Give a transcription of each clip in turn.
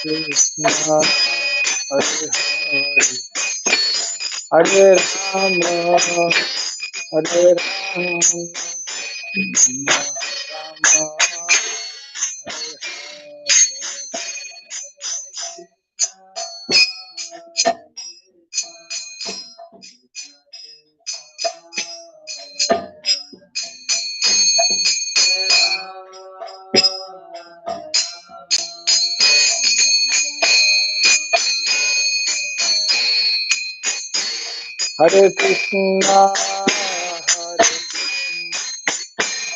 Krishna, Hare Hare Rama, Hare Rama, Rama Hare Krishna,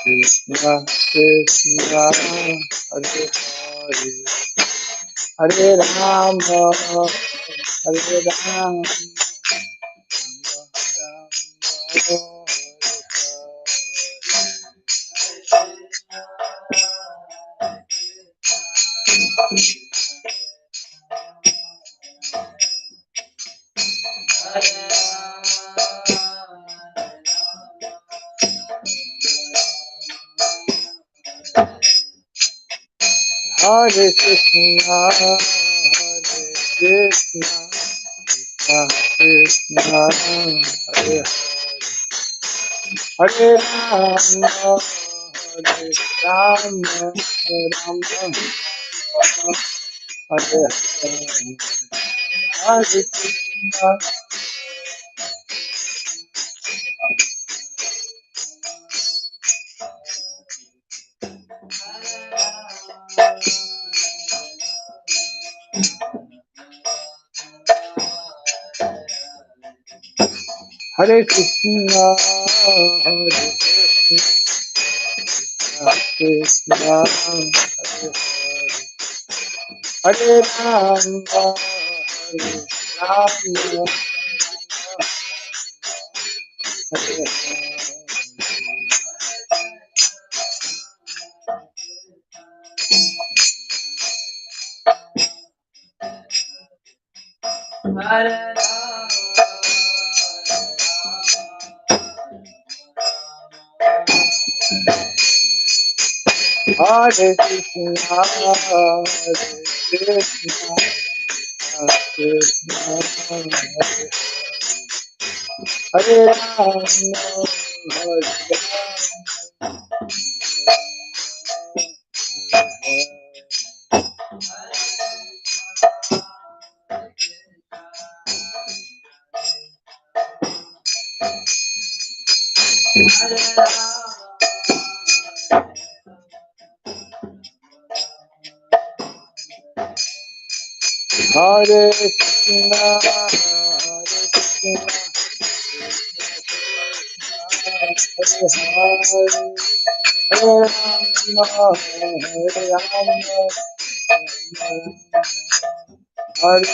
Krishna Krishna, Hare Hare, Hare Rama, Hare Rama, Hare Krishna, Hare Krishna, Krishna Hare Hare, Hare Rama, Hare Rama, Rama Hare Hare, Hare Krishna. Hare Krishna, Hare Krishna, Krishna Hare Hare, Hare Rama, Hare Rama, Hare Hare Krishna, Hare Krishna, Krishna Hare Rama, Hare Hare Krishna, Hare Krishna, Hare Rama, Hare Rama, Hare Hare.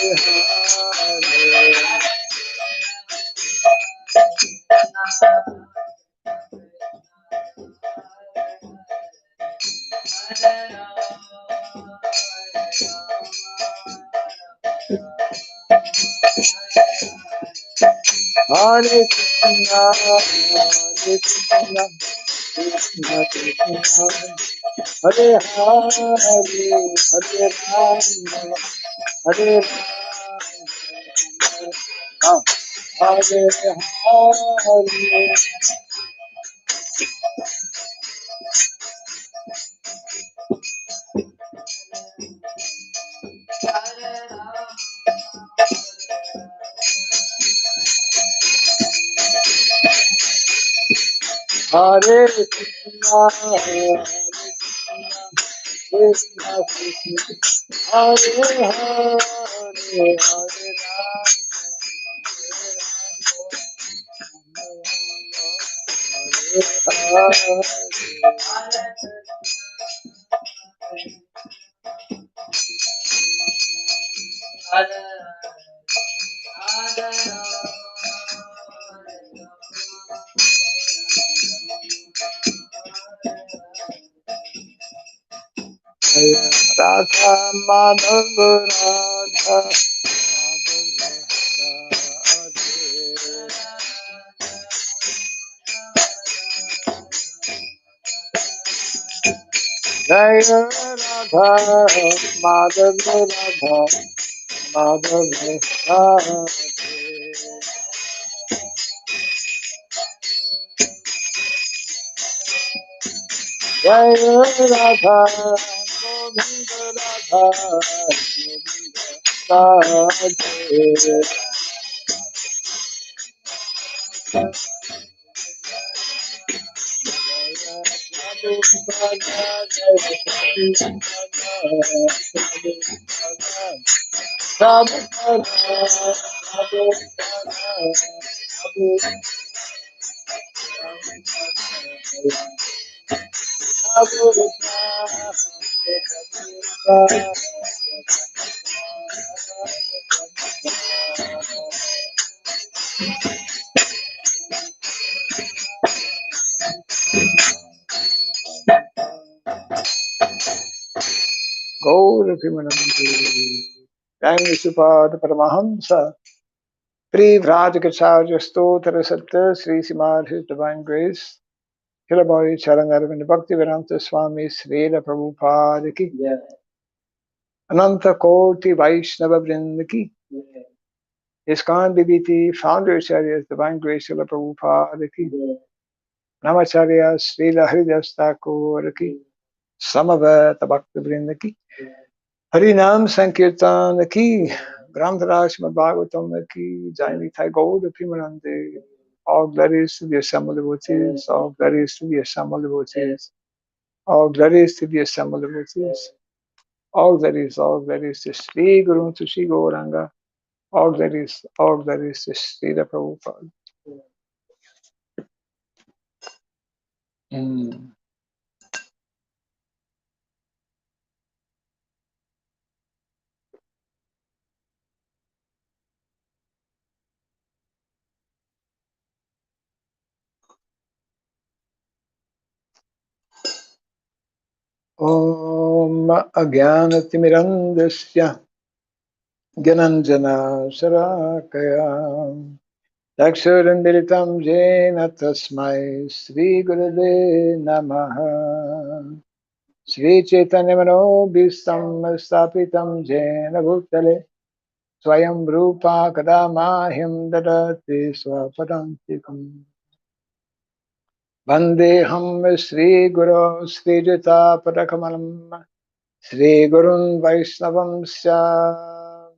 Hare Krishna, Hare Krishna, Krishna Krishna, Hare Hare, Hare Rama, Hare Rama, Hare Hare. Hare Krishna, Hare Krishna, Krishna Krishna, Hare Hare, Hare Rama, Radha Madhava Radha Jaya Radha Madhava Radha Madhava Radha Jaya Radha Govinda Radha Govinda Radha Gaur Pimanandi Jai Supad Paramahamsa Pri Vrajakacarya Stotra Satya Sri Srimad His Divine Grace Hilaboy Charanaravind Bhakti Vedanta Swami Srila Prabhupada Ki Ananta Koti Vaishnava Vrinda Ki ISKCON BBT Founder Acharyas Divine Grace Srila Prabhupada Ki Namacharya Srila Haridas Thakur Ki Samaveta Bhakti Vrinda Ki Harinam Sankirtan Ki Granthara Srimad Bhagavatam Ki Jai Nitai Gaur Pimanande. All glories to the assembled devotees, all glories to the assembled devotees, all glories to the assembled devotees, all glories to Sri Guru to Sri Gauranga, all glories to Sri Prabhupada. Om Agyanatimirandasya Gyananjana Sarakaya Dakshurandilitam Jena Tasmai Sri Gurave Namaha Sri Chaitanya Manobhistam Stapitam Jena Bhutale Swayam Rupa Kadamahim Dadati Swapadantikam Vandeham Sri Guru Sri Jita Padakamalam Sri Gurun Vaishnavam Sya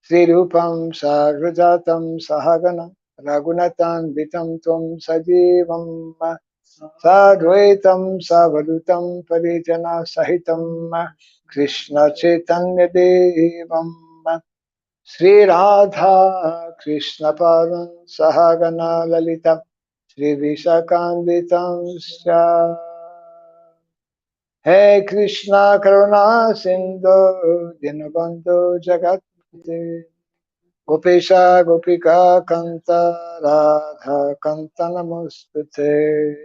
Sri Rupam Sagrajatam Sahagana Raghunatan Vitam Tvam Sajivam Sadvaitam Savadutam Parijana Sahitam Krishna Chaitanya Devam Sri Radha Krishna Padam Sahagana Lalita Sri Vishakanditam Sya Hey Krishna Karuna Sindhu Dinabandhu Jagat Gopesha Gopika Kanta Radha Kanta Namostute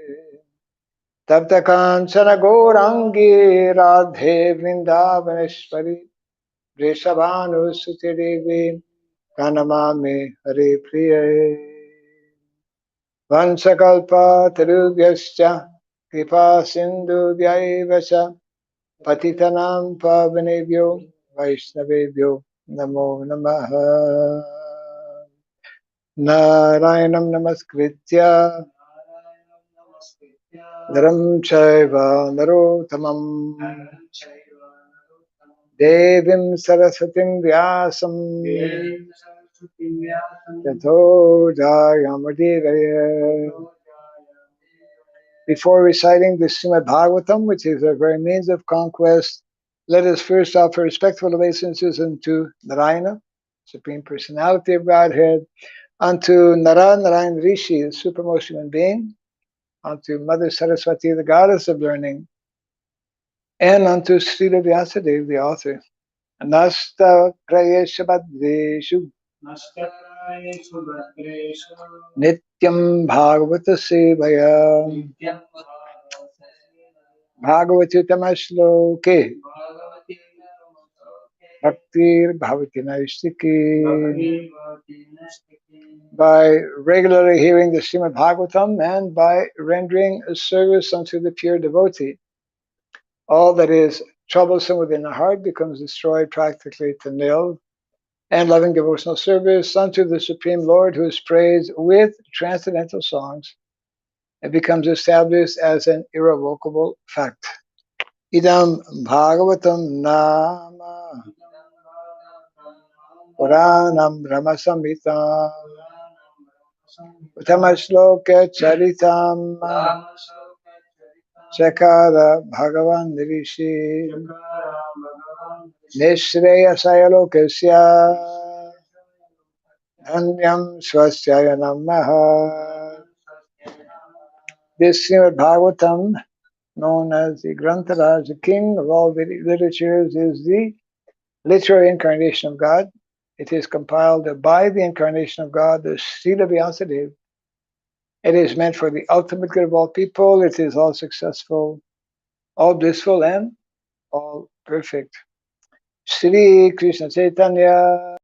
Tapta Kanchana Gourangi Radhe Vrindavaneshwari Vrishabhanu Suti Devi Pranamami Hare Priya Vansakalpa Tarubhyascha Kripa Sindhu Vyaivacha Patitanam Pavanebhyo Vaishnavebhyo Namo Namaha Narayanam Namaskritya Naram Chaiva Narottamam Devim Sarasatim Vyasam Tato Jayamadivaya. Before reciting the Srimad Bhagavatam, which is our very means of conquest, let us first offer respectful obeisances unto Narayana, Supreme Personality of Godhead, unto Narayan Rishi, the supremmost human being, unto Mother Saraswati, the goddess of learning, and unto Srila Vyasadeva, the author. Nasta Krayesha Bhadreshu Nityam Bhagavata Sevaya Bhagavati Tamashloke Bhaktir Bhavati Naistiki. By regularly hearing the Srimad Bhagavatam and by rendering a service unto the pure devotee, all that is troublesome within the heart becomes destroyed practically to nil, and loving devotional service unto the Supreme Lord, who is praised with transcendental songs, it becomes established as an irrevocable fact. Idam Bhagavatam Nama Puranam Brahmasamhitam Uttama-shloka Charitam Chakara Bhagavan Rishi Nishreyasayalokasya Dhanyam Swasyaya Namaha. This Srimad Bhagavatam, known as the Grantaraj, the king of all Vedic literatures, is the literary incarnation of God. It is compiled by the incarnation of God, the Srila Vyasadeva. It is meant for the ultimate good of all people. It is all successful, all blissful, and all perfect. Shri Krishna Chaitanya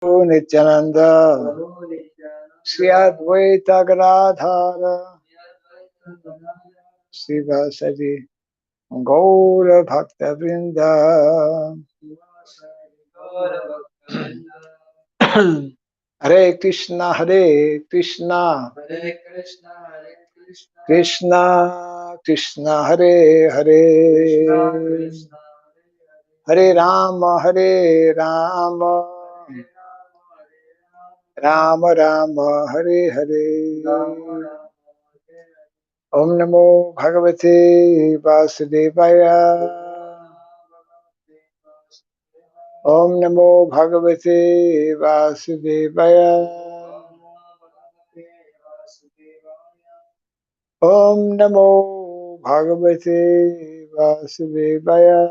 Nityananda Shri Advaita Gadadhara Srivasadi Gaura Bhakta Vrinda. Hare Krishna, Hare Krishna, Krishna Krishna, Hare Hare, Hare Rama, Hare Rama, Rama Rama, Hare Hare. Om Namo Bhagavate Vasudevaya. Om Namo Bhagavate Vasudevaya. Om Namo Bhagavate Vasudevaya.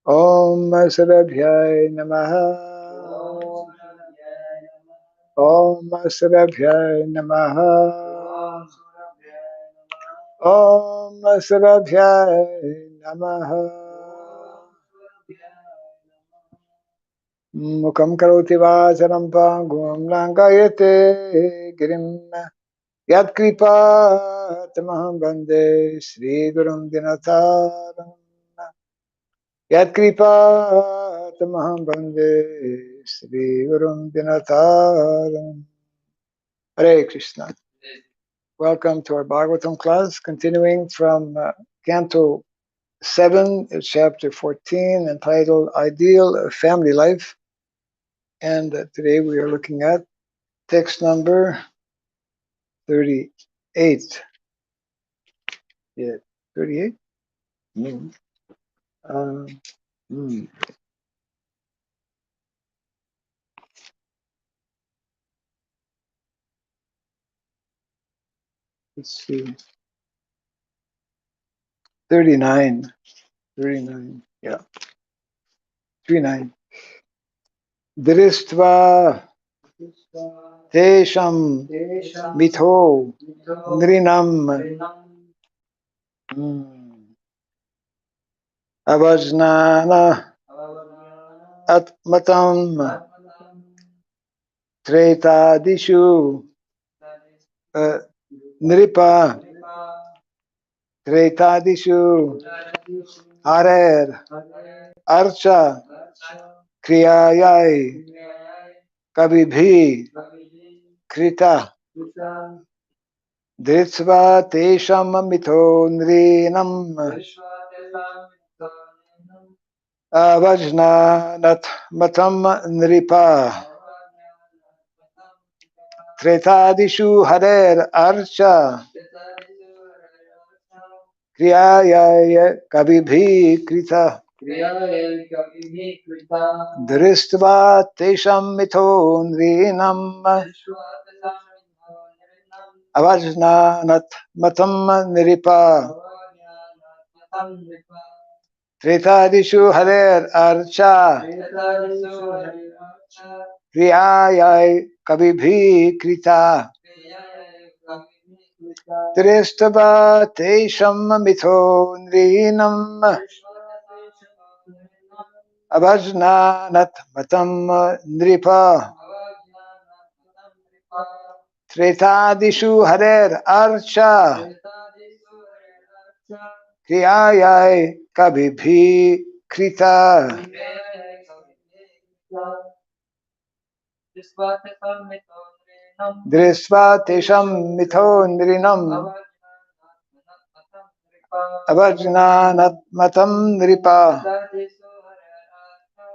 Om Sarabhyai Namaha. Om Sarabhyai Namaha. Om Sarabhyai Namaha. Mukam karoti vacharam pangum langayate girim yat kripa tamaham bande Sri Gurum Dinataram. Yat kripa tamaham bande Sri Gurum Dinataram. Hare Krishna. Welcome to our Bhagavatam class, continuing from Canto 7, chapter 14, entitled Ideal Family Life. And today we are looking at text number 38. Yeah, 38? Mm. Mm. Let's see. 39. 39. Yeah. 39. Dristva Tesham Mitho Nrinam Avajnana Atmatam Tretadishu Nripa Tretadishu Harer Archa Kriyayai Kabibhi Krita Dritsva Tesham Mitho Nrinam Avajnanat Matam Nripa Tretadishu Harer Archa Kriyaya Kabibhi Krita Dristva Tesham Mitho Nrinam Avajnanat Matam Nripa Tretadishu Harer Archa Kriyaya Kabibhi Krita Tristava Tesham Mitho Nrinam Avajnanat Matam Nripa Tretadishu harer archa kriyayai kabibhi krita drisva tesham mitho nrinam avajnanat matam nripa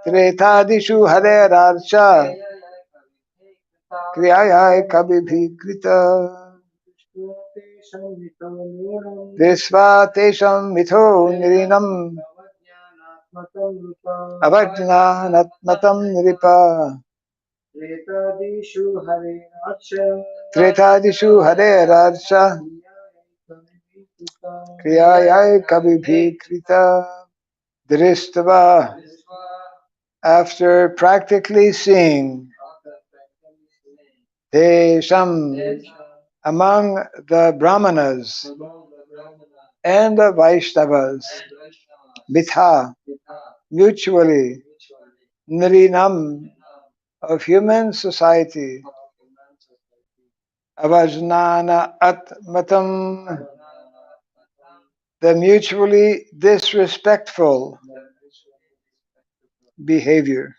Tretadishu harer archa kriyayai kabibhi krita Drisva tesham mitho nrinam avajnanat matam nripa Tretadishu harer archa kriyayai kabibhi krita Dristva, after practically seeing Tesham, among the Brahmanas and the Vaishnavas, Mitha, mutually, Nrinam, of human society, Avajnana Atmatam, the mutually disrespectful behavior.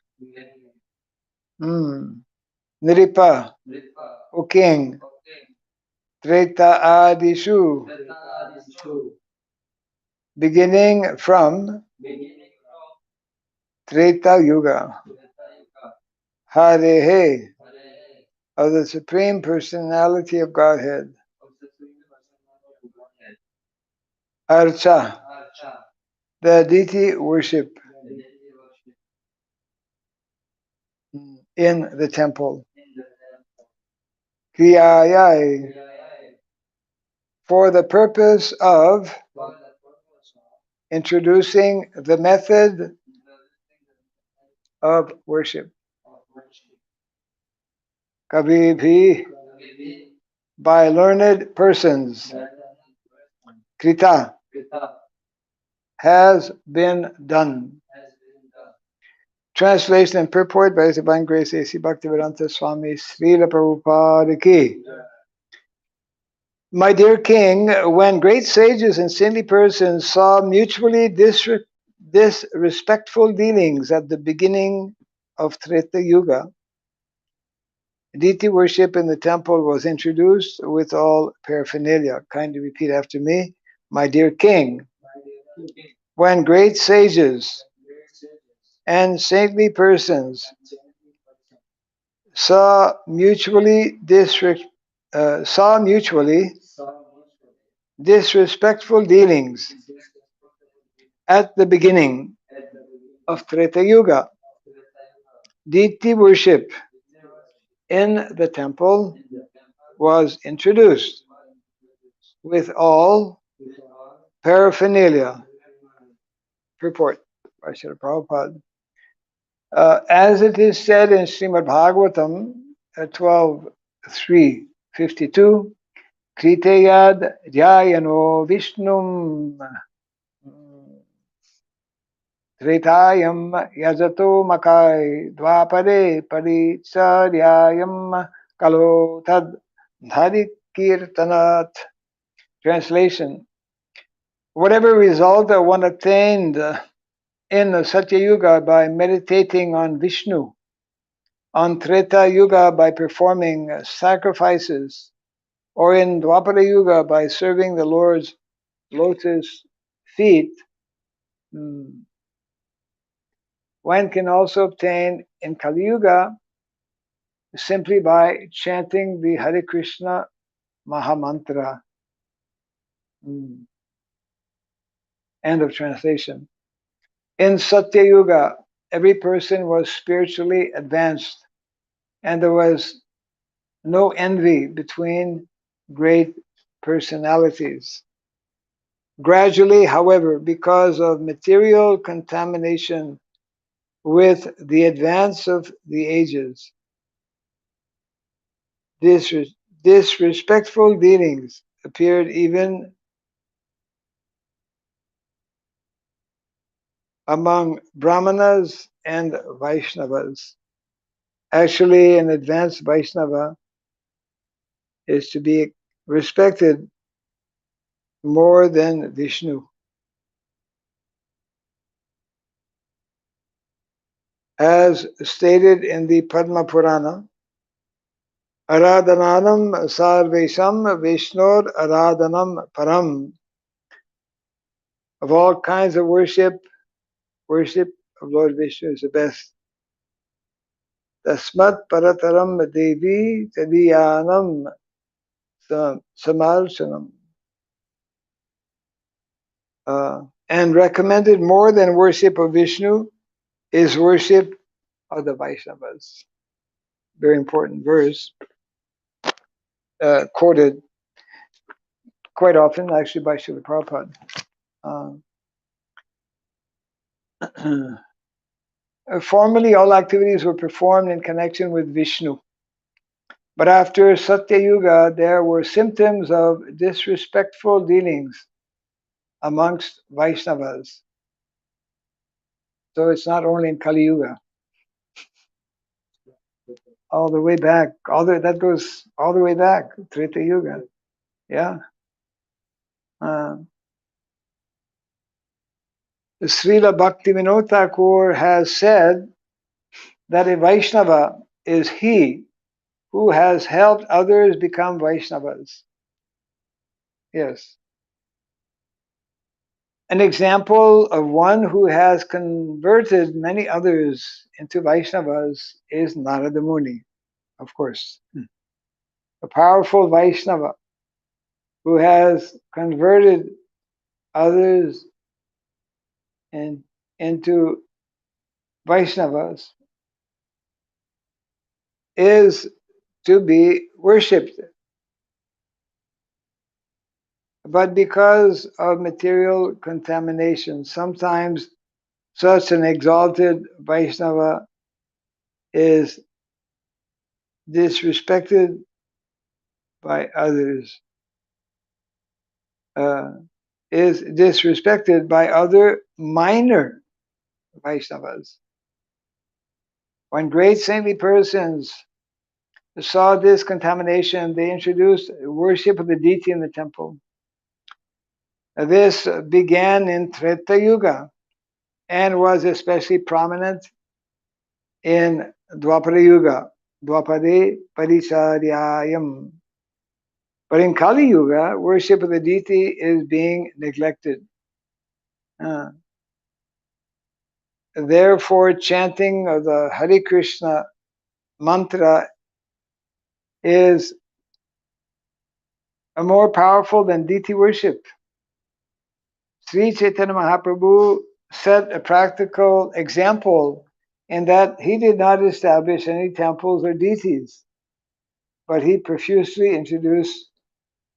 Nripa, O king, Treta Adishu, beginning from Treta Yuga, Harehe, of the Supreme Personality of Godhead, Archa, the deity worship in the temple, Kriyayai, for the purpose of introducing the method of worship. Kabibhi, by learned persons, Krita, has been done. Translation and purport by His Divine Grace A.C. Bhaktivedanta Swami Srila Prabhupada Ki. My dear king, when great sages and saintly persons saw mutually disrespectful dealings at the beginning of Treta Yuga, deity worship in the temple was introduced with all paraphernalia. Kindly repeat after me. My dear king, when great sages and saintly persons saw mutually disrespectful dealings at the beginning of Treta Yuga, deity worship in the temple was introduced with all paraphernalia. Purport by Srila Prabhupada. As it is said in Srimad Bhagavatam 12.3.52, Kriteyad Jayano Vishnum Tretayam Yajato Makai Dvapare Paricharyayam Kalo Tad Dhari-kirtanat. Translation. Whatever result one attained in the Satya Yuga by meditating on Vishnu, on Treta Yuga by performing sacrifices, or in Dwapara Yuga by serving the Lord's lotus feet, one can also obtain in Kali Yuga simply by chanting the Hare Krishna Mahamantra. End of translation. In Satya Yuga, every person was spiritually advanced, and there was no envy between great personalities. Gradually, however, because of material contamination with the advance of the ages, disrespectful dealings appeared even among Brahmanas and Vaishnavas. Actually, an advanced Vaishnava is to be respected more than Vishnu. As stated in the Padma Purana, Aradhananam sarvesham Vishnor Aradhanam param. Of all kinds of worship of Lord Vishnu is the best. Tasmat parataram devi tadiyanam samarsanam. And recommended more than worship of Vishnu is worship of the Vaishnavas. Very important verse, quoted quite often, actually, by Srila Prabhupada. Formerly, all activities were performed in connection with Vishnu. But after Satya Yuga, there were symptoms of disrespectful dealings amongst Vaishnavas. So it's not only in Kali Yuga. All the way back, that goes all the way back, Treta Yuga. Yeah. Srila Bhaktivinoda Thakur has said that a Vaishnava is he who has helped others become Vaishnavas. Yes. An example of one who has converted many others into Vaishnavas is Narada Muni, of course. A powerful Vaishnava who has converted others into Vaishnavas is to be worshipped. But because of material contamination, sometimes such an exalted Vaishnava is disrespected by others, is disrespected by other minor Vaishnavas. When great saintly persons saw this contamination, they introduced worship of the deity in the temple. This began in Treta Yuga and was especially prominent in Dwapara Yuga, Dwapare Paricharyayam. But in Kali Yuga, worship of the deity is being neglected. Therefore, chanting of the Hare Krishna mantra is more powerful than deity worship. Sri Chaitanya Mahaprabhu set a practical example in that he did not establish any temples or deities, but he profusely introduced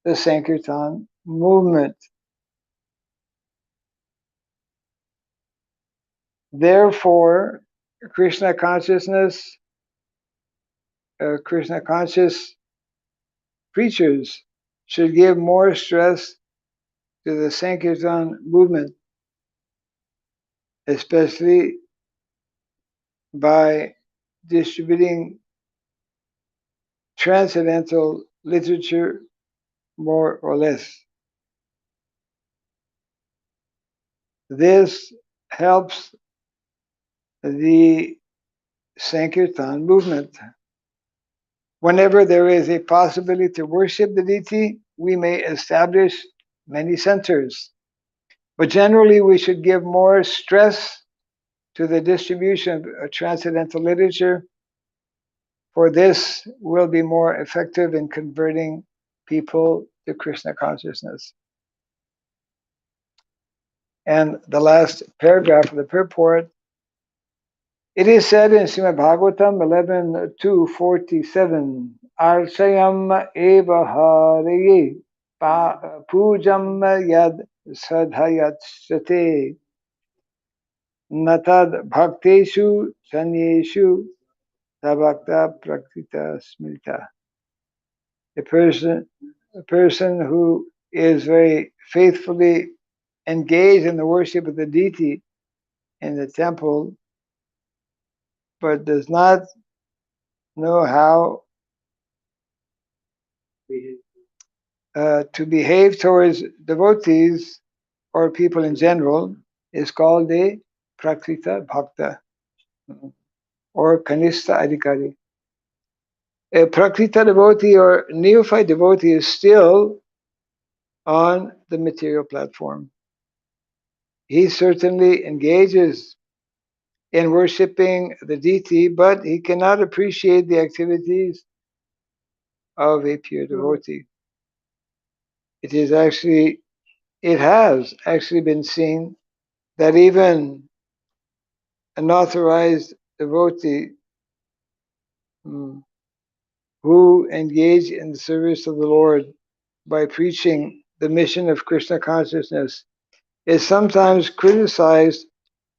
the sankirtan movement. Therefore, Krishna conscious preachers should give more stress to the sankirtan movement, especially by distributing transcendental literature more or less. This helps the sankirtan movement. Whenever there is a possibility to worship the deity, we may establish many centers. But generally, we should give more stress to the distribution of transcendental literature, for this will be more effective in converting people to Krishna consciousness. And the last paragraph of the purport, it is said in Srimad Bhagavatam 11:247, Archayam eva haraye pujam yad sadhayat sate natad bhakteshu sanyeshu tabhakta prakrita smrita. A person who is very faithfully engaged in the worship of the deity in the temple, but does not know how to behave towards devotees or people in general is called a prakrita bhakta or kanista adhikari. A prakrita devotee or neophyte devotee is still on the material platform. He certainly engages in worshipping the deity, but he cannot appreciate the activities of a pure devotee. It has actually been seen that even an authorized devotee who engage in the service of the Lord by preaching the mission of Krishna consciousness is sometimes criticized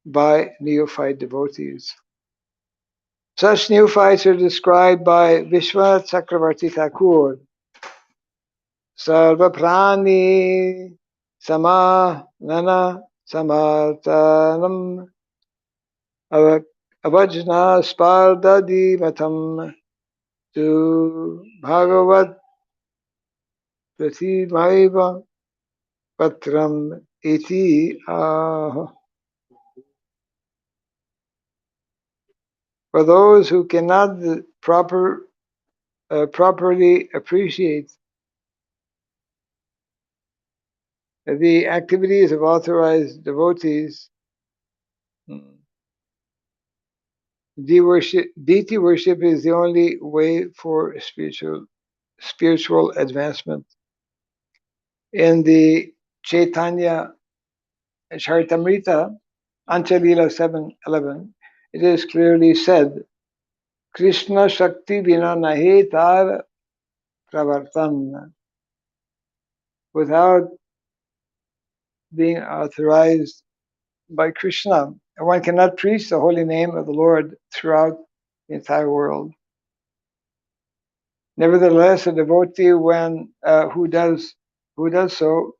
by neophyte devotees. Such neophytes are described by Vishwanath Chakravarti Thakur. Sarva prani samanana samartanam avajna spardadi matam to Bhagavat pratimaiva patram iti ah. For those who cannot properly appreciate the activities of authorized devotees, deity worship is the only way for spiritual advancement. In the Chaitanya Charitamrita, Anchalila 7:11, it is clearly said, Krishna Shakti Vina Nahi Tar Pravartan. Without being authorized by Krishna, one cannot preach the holy name of the Lord throughout the entire world. Nevertheless, a devotee who does so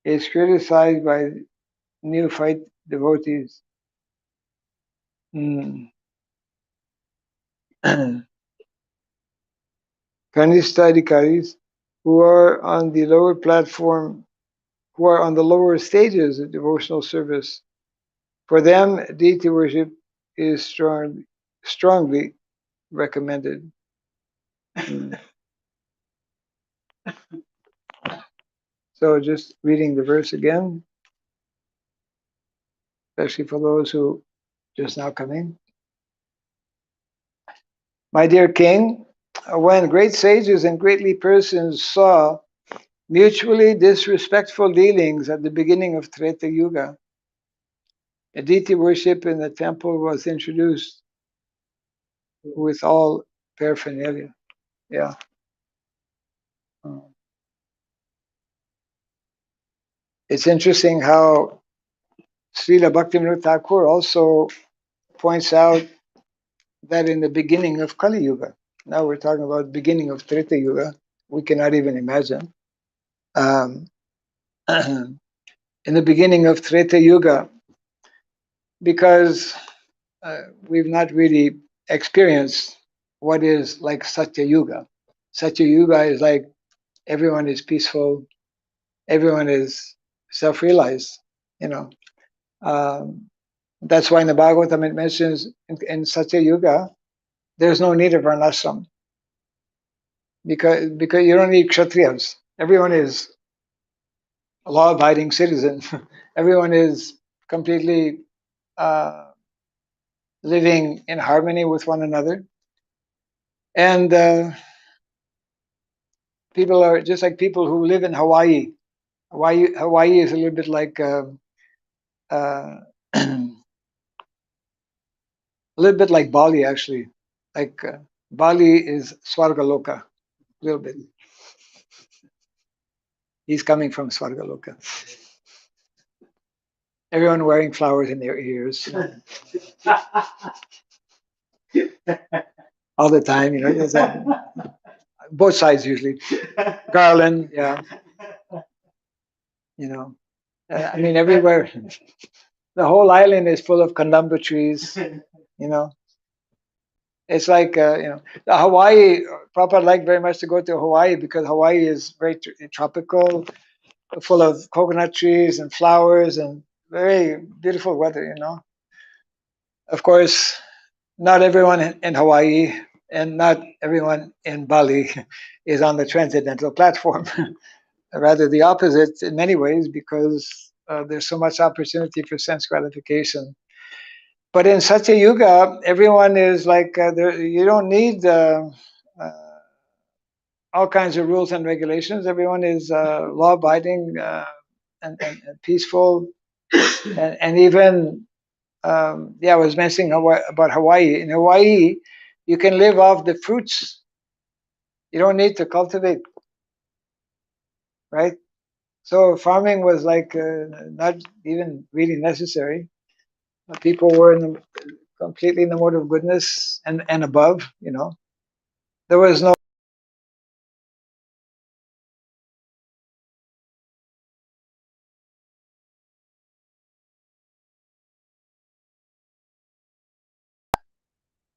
is criticized by neophyte devotees. Kanistadikaris who are on the lower platform, who are on the lower stages of devotional service. For them, deity worship is strongly recommended. So just reading the verse again, especially for those who just now come in. My dear king, when great sages and greatly persons saw mutually disrespectful dealings at the beginning of Treta Yuga, a deity worship in the temple was introduced with all paraphernalia. Yeah. It's interesting how Srila Bhaktivinoda Thakur also points out that in the beginning of Kali Yuga, now we're talking about the beginning of Treta Yuga, we cannot even imagine. In the beginning of Treta Yuga, because we've not really experienced what is like Satya Yuga. Satya Yuga is like everyone is peaceful, everyone is self-realized, you know. That's why in the Bhagavatam it mentions in Satya Yuga, there's no need of varnasrama because you don't need kshatriyas. Everyone is a law-abiding citizen. Everyone is completely living in harmony with one another. And people are just like people who live in Hawaii. Hawaii is a little bit like a little bit like Bali, actually. Like Bali is Swargaloka, a little bit. He's coming from Swargaloka. Everyone wearing flowers in their ears. All the time, you know. Both sides usually. Garland, yeah. You know. I mean, everywhere. The whole island is full of candomblé trees, you know. It's like the Hawaii. Prabhupada liked very much to go to Hawaii because Hawaii is very tropical, full of coconut trees and flowers and very beautiful weather. Of course, not everyone in Hawaii and not everyone in Bali is on the transcendental platform. Rather, the opposite in many ways, because there's so much opportunity for sense gratification. But in Satya Yuga, everyone is like you don't need all kinds of rules and regulations. Everyone is law-abiding and peaceful, and even I was mentioning about Hawaii. In Hawaii, you can live off the fruits. You don't need to cultivate, right? So farming was like not even really necessary. People were completely in the mode of goodness and above. There was no.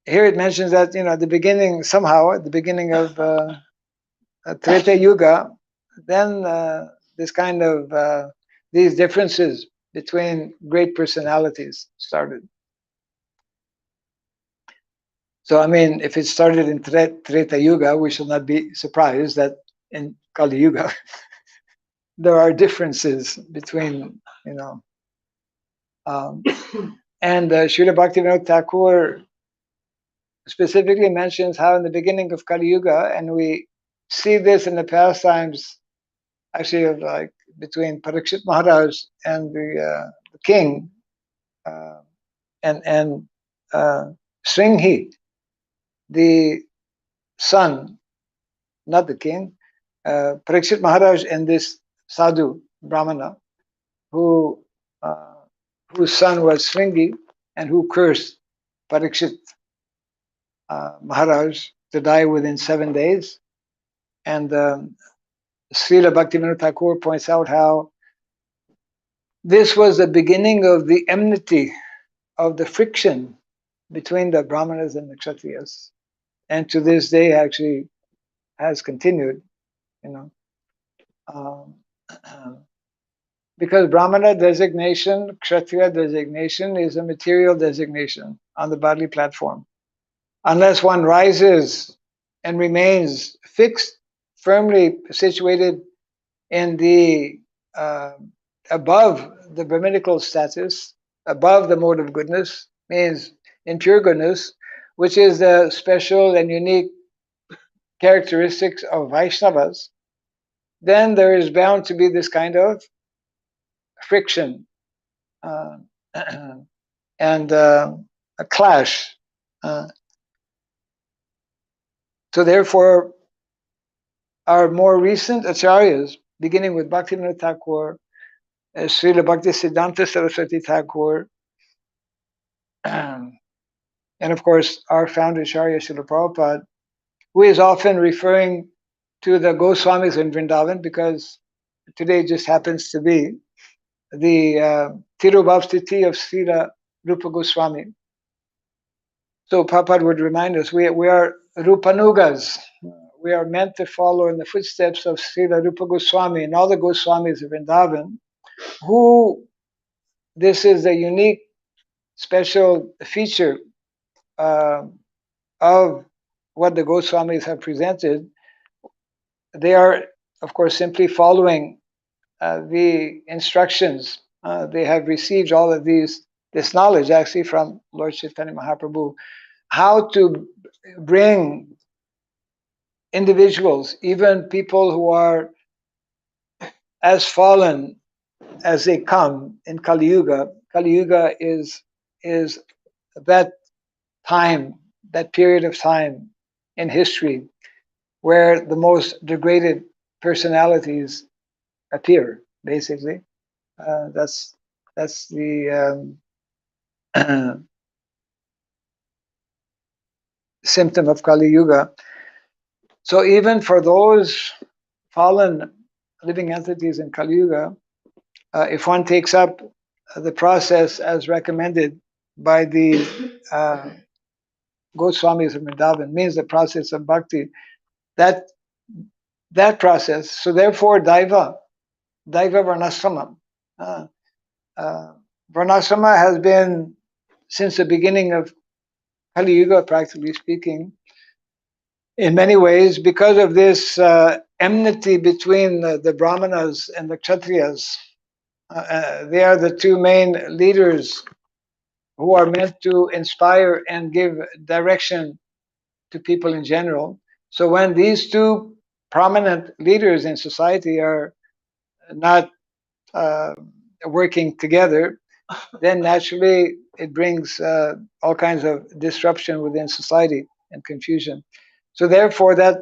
Here it mentions that at the beginning, somehow at the beginning of Treta Yuga, then this kind of these differences between great personalities started. So I mean, if it started in Treta Yuga, we should not be surprised that in Kali Yuga there are differences between and Srila Bhaktivinoda Thakur specifically mentions how in the beginning of Kali Yuga, and we see this in the pastimes actually of like between Parikshit Maharaj and the king and Sringhi, the son, not the king, Parikshit Maharaj and this sadhu Brahmana who whose son was Sringhi and who cursed Parikshit Maharaj to die within 7 days. And Srila Bhaktivinoda Thakur points out how this was the beginning of the enmity, of the friction between the Brahmanas and the Kshatriyas. And to this day actually has continued, um, because Brahmana designation, Kshatriya designation is a material designation on the bodily platform. Unless one rises and remains fixed, firmly situated in the above the Brahminical status, above the mode of goodness, means in pure goodness, which is the special and unique characteristics of Vaishnavas, then there is bound to be this kind of friction and a clash. So therefore, our more recent acharyas, beginning with Bhaktivinoda Thakur, Srila Bhaktisiddhanta Saraswati Thakur, and of course our founder Acharya Srila Prabhupada, who is often referring to the Goswamis in Vrindavan because today just happens to be the Tirubhavstiti of Srila Rupa Goswami. So Prabhupada would remind us, we are Rupanugas. We are meant to follow in the footsteps of Srila Rupa Goswami and all the Goswamis of Vrindavan, who this is a unique, special feature of what the Goswamis have presented. They are, of course, simply following the instructions. They have received all of this knowledge actually from Lord Chaitanya Mahaprabhu, how to bring individuals, even people who are as fallen as they come in Kali Yuga. Kali Yuga is that time, that period of time in history where the most degraded personalities appear. Basically, that's the symptom of Kali Yuga. So even for those fallen living entities in Kali Yuga, if one takes up the process as recommended by the Goswamis of Vrindavan, means the process of bhakti. That process. So therefore, Daiva-varnasrama. Uh, Varnasrama has been since the beginning of Kali Yuga, practically speaking, in many ways, because of this enmity between the Brahmanas and the Kshatriyas. They are the two main leaders who are meant to inspire and give direction to people in general. So when these two prominent leaders in society are not uh, working together, then naturally it brings all kinds of disruption within society and confusion. So therefore, that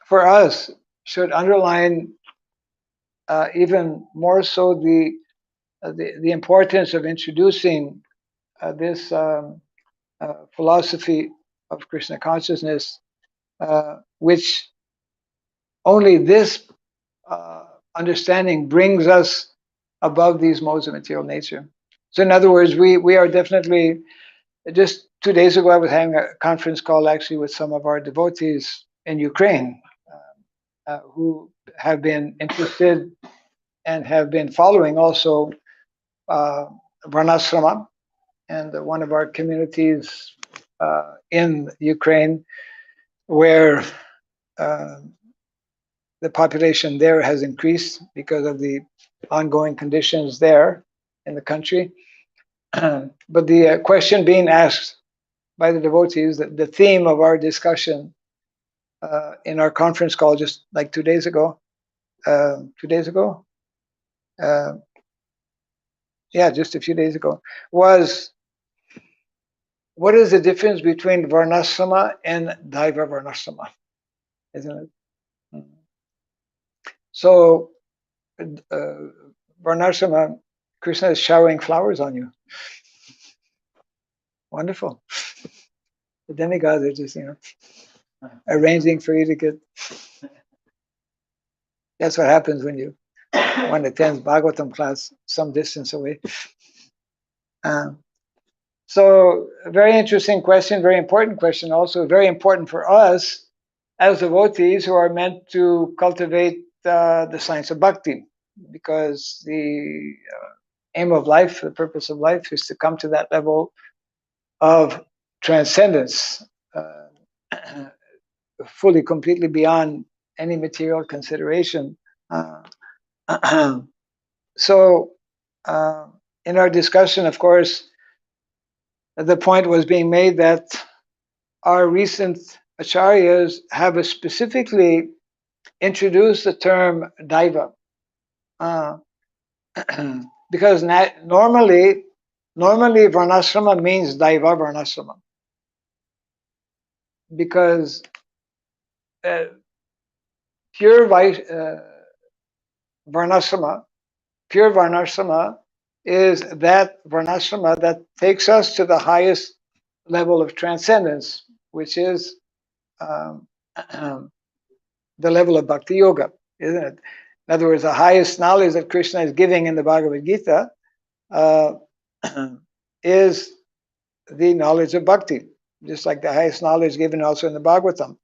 for us should underline even more so the importance of introducing this philosophy of Krishna consciousness, which only this understanding brings us above these modes of material nature. So in other words, we are definitely, just 2 days ago I was having a conference call actually with some of our devotees in Ukraine who have been interested and have been following also uh, Varnasrama, and one of our communities in Ukraine where uh, the population there has increased because of the ongoing conditions there in the country. But the question being asked by the devotees, the theme of our discussion in our conference call just like 2 days ago, 2 days ago, uh, yeah, just a few days ago, was what is the difference between Varnasrama and Daiva-varnasrama, isn't it? So, Varnasrama, Krishna is showering flowers on you. Wonderful. The demigods are just, arranging for you to get. That's what happens when one attends Bhagavatam class some distance away. So, a very interesting question, very important question, also very important for us as devotees who are meant to cultivate the science of bhakti, because the aim of life, the purpose of life, is to come to that level of transcendence, fully, completely beyond any material consideration. Uh, so, in our discussion, of course, the point was being made that our recent acharyas have specifically introduced the term daiva, because normally varnasrama means Daiva-varnasrama, because pure varnasrama, pure varnasrama is that varnasrama that takes us to the highest level of transcendence, which is um, the level of bhakti yoga, isn't it? In other words, the highest knowledge that Krishna is giving in the Bhagavad Gita uh, is the knowledge of bhakti, just like the highest knowledge given also in the Bhagavatam.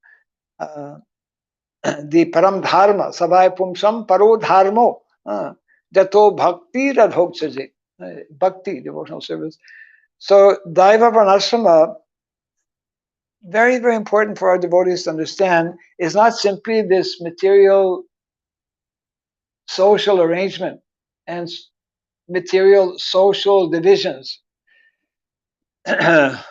The param dharma, savai pumsam paro dharmo, jato bhakti radhoksaje, bhakti, devotional service. So, Daiva-varnasrama, very, very important for our devotees to understand, is not simply this material social arrangement and material social divisions. But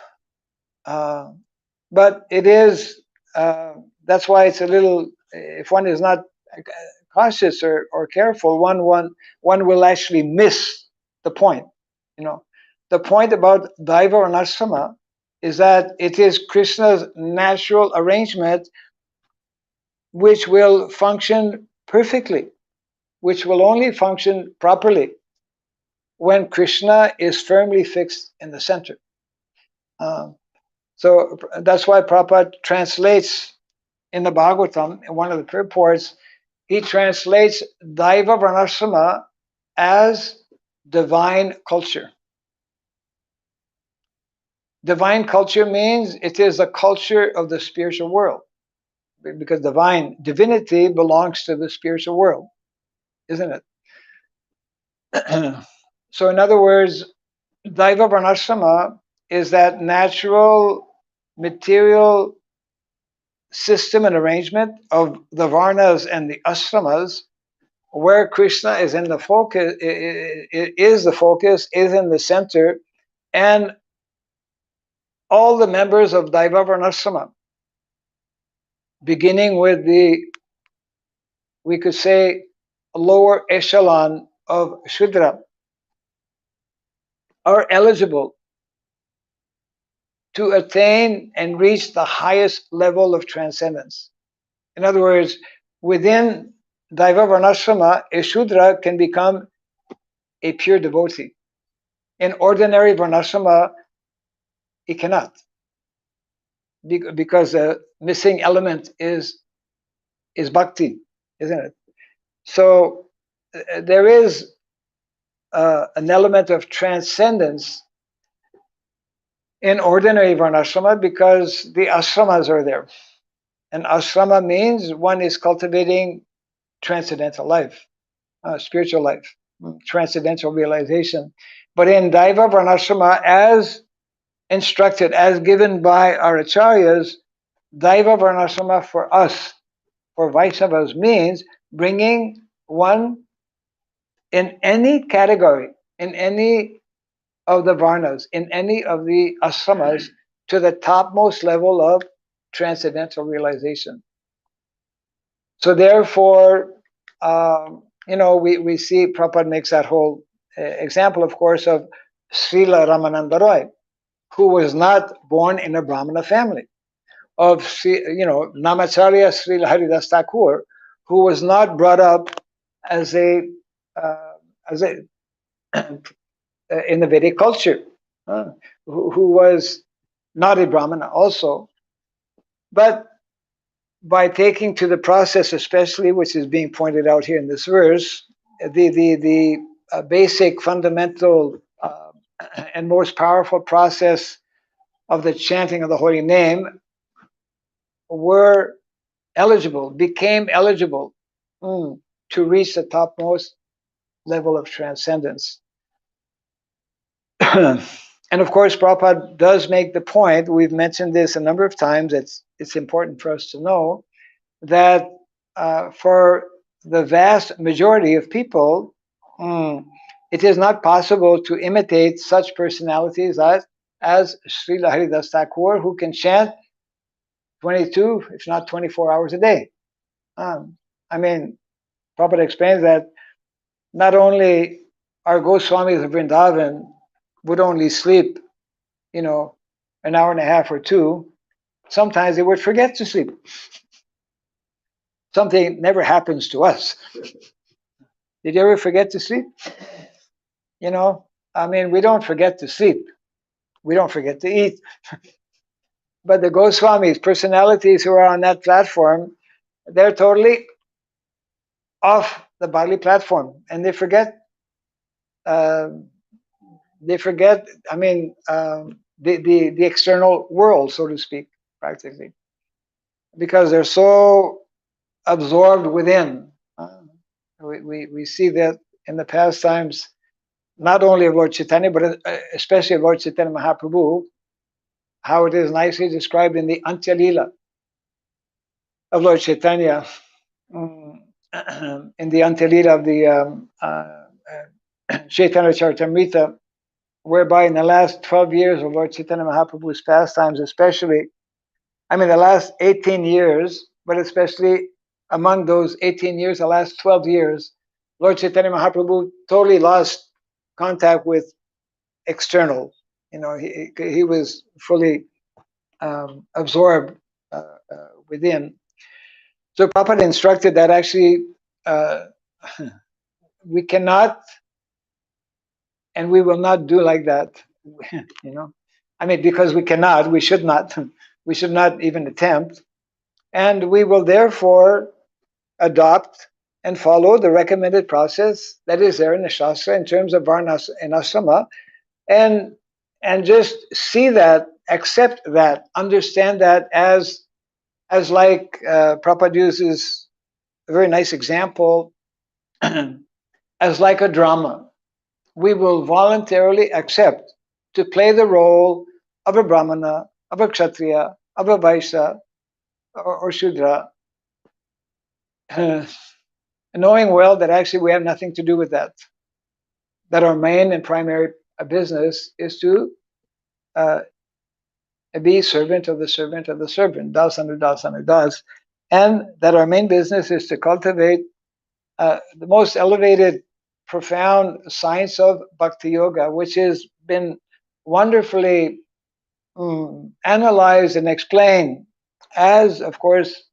it is, that's why it's a little, if one is not cautious or careful, one will actually miss the point. The point about Daiva-varnasrama is that it is Krishna's natural arrangement which will function perfectly, which will only function properly when Krishna is firmly fixed in the center. So that's why Prabhupada translates in the Bhagavatam, in one of the purports, he translates Daiva-varnasrama as divine culture. Divine culture means it is a culture of the spiritual world, because divinity belongs to the spiritual world, isn't it? So in other words, Daiva-varnasrama is that natural material system and arrangement of the varnas and the ashramas, where Krishna is in the focus, is in the center, and all the members of Daiva-varnasrama, beginning with we could say, lower echelon of Shudra, are eligible to attain and reach the highest level of transcendence. In other words, within Daiva-varnasrama, a Shudra can become a pure devotee. In ordinary varnasrama, it cannot, because the missing element is bhakti, isn't it? So there is an element of transcendence in ordinary varnasrama because the ashramas are there. And ashrama means one is cultivating transcendental life, spiritual life, transcendental realization. But in Daiva-varnasrama, as instructed, as given by our acharyas, Daiva-varnasrama for us, for Vaishnavas, means bringing one in any category, in any of the varnas, in any of the ashramas, to the topmost level of transcendental realization. So therefore, we see Prabhupada makes that whole example, of course, of Srila Ramananda Roy, who was not born in a Brahmana family, of Namacharya Srila Haridas Thakur, who was not brought up as a in the Vedic culture, who was not a Brahmana also, but by taking to the process, especially, which is being pointed out here in this verse, the basic, fundamental, and most powerful process of the chanting of the holy name, became eligible to reach the topmost level of transcendence. And of course, Prabhupada does make the point, we've mentioned this a number of times, it's important for us to know, that for the vast majority of people, it is not possible to imitate such personalities as Srila Haridas Thakur, who can chant 22, if not 24 hours a day. Prabhupada explains that not only our Goswamis of Vrindavan would only sleep, an hour and a half or two, sometimes they would forget to sleep. Something never happens to us. Did you ever forget to sleep? We don't forget to sleep. We don't forget to eat. But the Goswamis, personalities who are on that platform, they're totally off the bodily platform, and they forget. The external world, so to speak, practically, because they're so absorbed within. We see that in the past times, not only of Lord Chaitanya, but especially of Lord Chaitanya Mahaprabhu, how it is nicely described in the Antya Lila of Lord Chaitanya, in the Antya Lila of the Chaitanya Charitamrita, whereby in the last 12 years of Lord Chaitanya Mahaprabhu's pastimes, especially, the last 18 years, but especially among those 18 years, the last 12 years, Lord Chaitanya Mahaprabhu totally lost contact with external. He was fully absorbed within. So Prabhupada instructed that actually we cannot and we will not do like that. Because we cannot, we should not even attempt. And we will therefore adopt and follow the recommended process that is there in the Shastra in terms of varnas and asrama, and and just see that, accept that, understand that as like Prabhupada uses a very nice example, as like a drama. We will voluntarily accept to play the role of a Brahmana, of a Kshatriya, of a Vaishya, or Shudra, knowing well that actually we have nothing to do with that. That our main and primary business is to be servant of the servant of the servant, das anu das anu das, and that our main business is to cultivate the most elevated, profound science of Bhakti Yoga, which has been wonderfully analyzed and explained as, of course,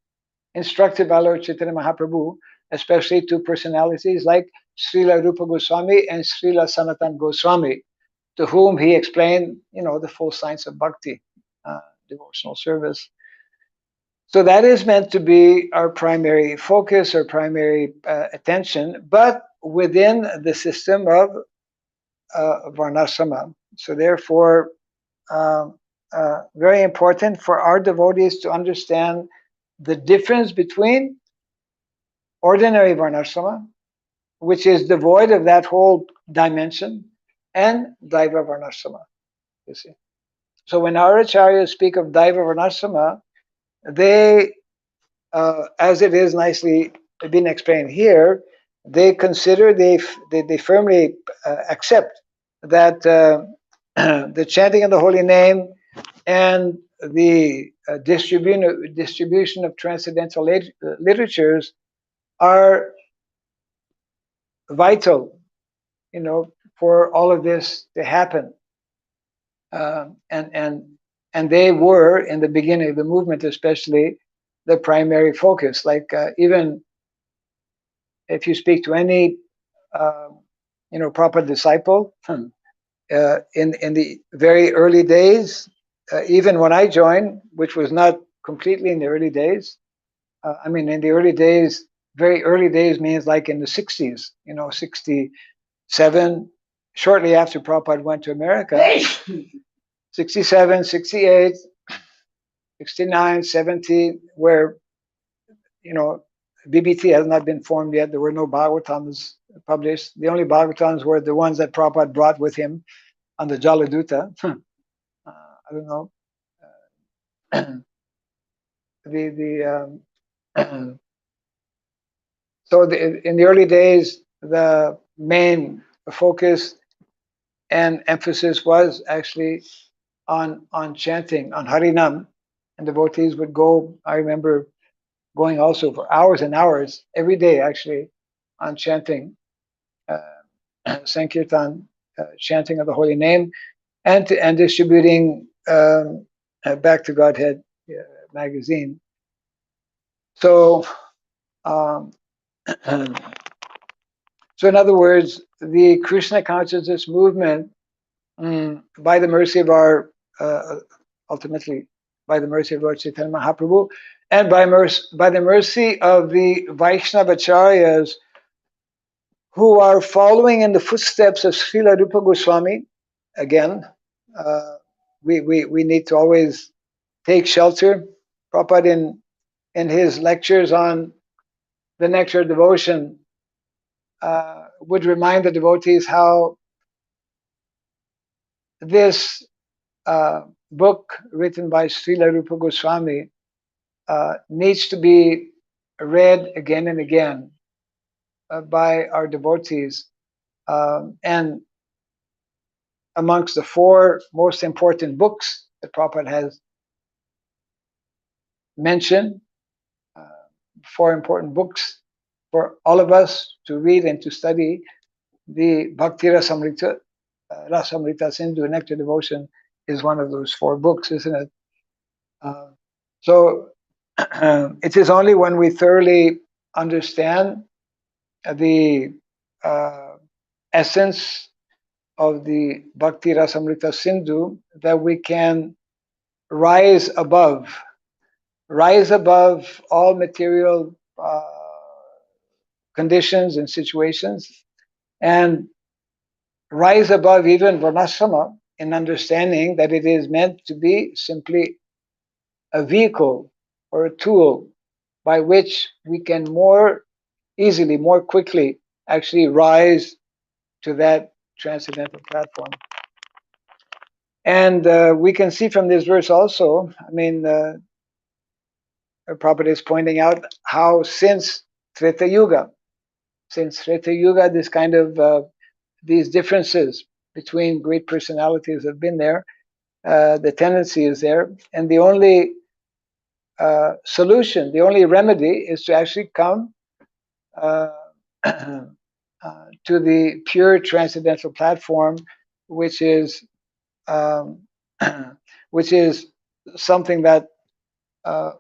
instructed by Lord Chaitanya Mahaprabhu, especially two personalities like Srila Rupa Goswami and Srila Sanatan Goswami, to whom he explained, the full science of bhakti, devotional service. So that is meant to be our primary focus, our primary attention, but within the system of Varnasrama. So therefore, very important for our devotees to understand the difference between ordinary Varnasrama, which is devoid of that whole dimension, and Daiva-varnasrama, you see. So when our acharyas speak of Daiva-varnasrama, they, as it is nicely been explained here, they consider, they firmly accept that the chanting of the holy name and the distribution of transcendental literatures are vital, for all of this to happen. And they were, in the beginning of the movement especially, the primary focus. Like even if you speak to any proper disciple, in the very early days, even when I joined, which was not completely in the early days, in the early days, very early days means like in the 60s, 67, shortly after Prabhupada went to America, 67, 68, 69, 70, where, BBT has not been formed yet. There were no Bhagavatams published. The only Bhagavatams were the ones that Prabhupada brought with him on the Jaladuta. I don't know. So in the early days, the main focus and emphasis was actually on chanting, on Harinam, and devotees would go. I remember going also for hours and hours every day, actually, on chanting sankirtan, chanting of the holy name, and distributing Back to Godhead magazine. So, so in other words, the Krishna consciousness movement, by the mercy of our, ultimately by the mercy of Lord Chaitanya Mahaprabhu, and by the mercy of the Vaishnavacharyas who are following in the footsteps of Srila Rupa Goswami. Again, we need to always take shelter. Prabhupada in his lectures on the nectar of devotion would remind the devotees how this book written by Srila Rupa Goswami needs to be read again and again by our devotees. And amongst the four most important books that Prabhupada has mentioned, four important books for all of us to read and to study, the Bhakti Rasamrita, Rasamrita Sindhu, Nectar Devotion, is one of those four books, isn't it? So it is only when we thoroughly understand the essence of the Bhakti Rasamrita Sindhu that we can rise above all material conditions and situations, and rise above even Varnasrama in understanding that it is meant to be simply a vehicle or a tool by which we can more easily, more quickly actually rise to that transcendental platform. And we can see from this verse also, I mean, Prabhupada is pointing out how since Treta Yuga, this kind of these differences between great personalities have been there, the tendency is there, and the only solution, the only remedy is to actually come uh, to the pure transcendental platform, which is um, which is something that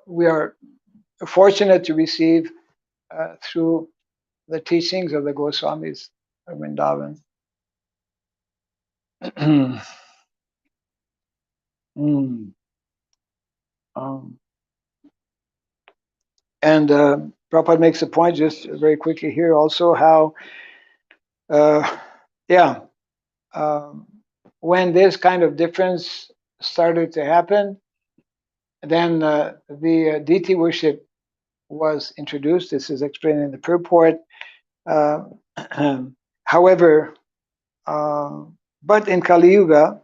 we are fortunate to receive through the teachings of the Goswamis of Vrindavan. Mm. And Prabhupada makes a point just very quickly here also how, yeah, when this kind of difference started to happen, then the deity worship was introduced. This is explained in the purport. However, but in Kali Yuga,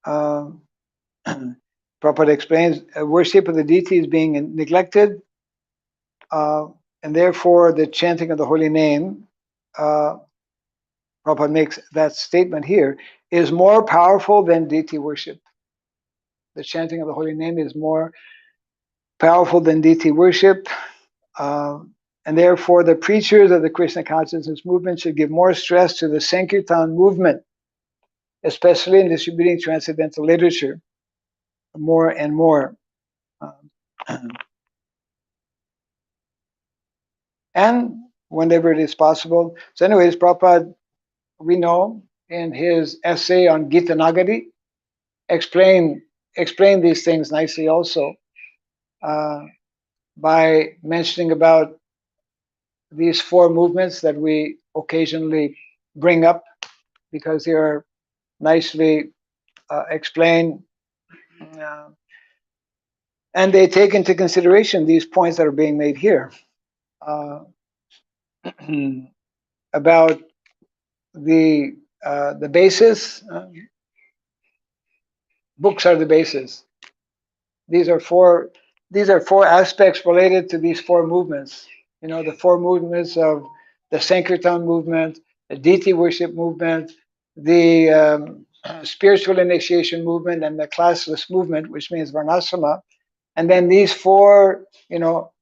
Prabhupada explains worship of the deity is being neglected, and therefore the chanting of the holy name, Prabhupada makes that statement here, is more powerful than deity worship. The chanting of the holy name is more powerful than deity worship, and therefore the preachers of the Krishna consciousness movement should give more stress to the sankirtan movement, especially in distributing transcendental literature more and more. And whenever it is possible. So anyways, Prabhupada, we know in his essay on Gita Nagari, explain these things nicely also by mentioning about these four movements that we occasionally bring up because they are nicely explained, and they take into consideration these points that are being made here about the basis. Books are the basis. These are four aspects related to these four movements. You know, the four movements of the Sankirtan movement, the deity worship movement, the spiritual initiation movement, and the classless movement, which means Varnasrama. And then these four,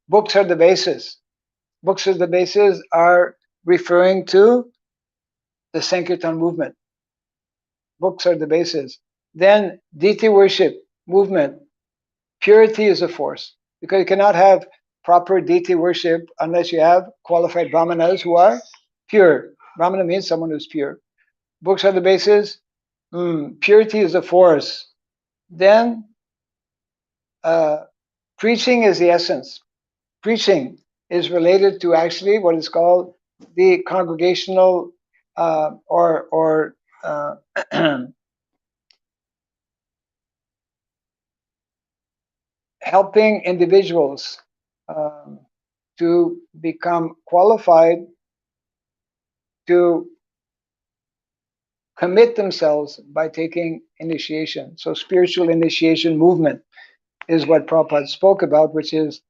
books are the basis. Books are the basis are referring to the Sankirtan movement. Books are the basis. Then deity worship movement. Purity is a force, because you cannot have proper deity worship unless you have qualified brahmanas who are pure. Brahmana means someone who's pure. Books are the basis. Purity is a force. Then preaching is the essence. Preaching is related to actually what is called the congregational or helping individuals to become qualified to commit themselves by taking initiation. So spiritual initiation movement is what Prabhupada spoke about, which is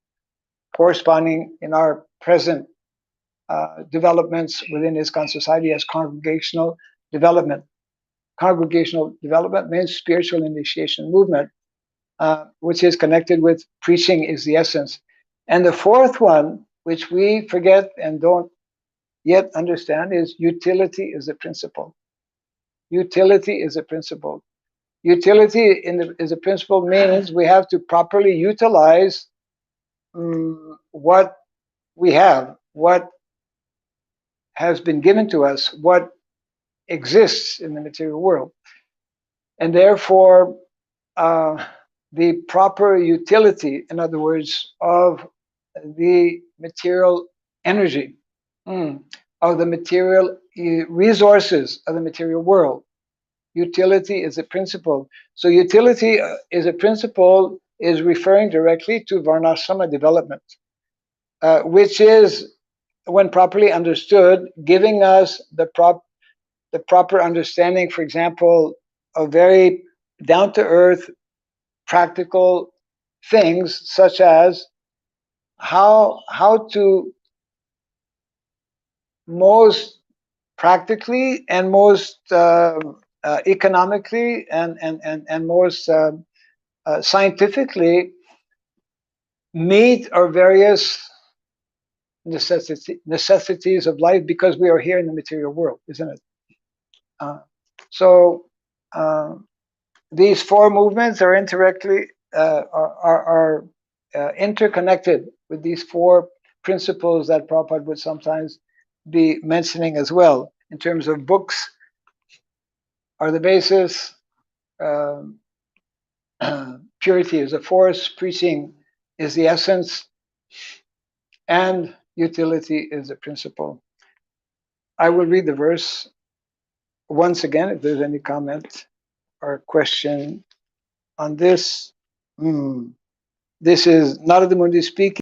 corresponding in our present developments within ISKCON society as congregational development. Congregational development means spiritual initiation movement, which is connected with preaching is the essence. And the fourth one, which we forget and don't yet understand, is utility is a principle. Utility is a principle. Utility is a principle means we have to properly utilize what we have, what has been given to us, what exists in the material world. And therefore, the proper utility, in other words, of the material energy, of the material resources of the material world, Utility is a principle. So utility is a principle is referring directly to varnasrama development, which is, when properly understood, giving us the proper understanding, for example, of very down-to-earth, practical things, such as how to most practically and most economically and most scientifically meet our various necessities of life, because we are here in the material world, isn't it? So these four movements are indirectly are interconnected with these four principles that Prabhupada would sometimes be mentioning as well, in terms of books are the basis, um, purity is a force, preaching is the essence, and utility is a principle. I will read the verse once again if there's any comment or question on this. This is Narada Muni speaking.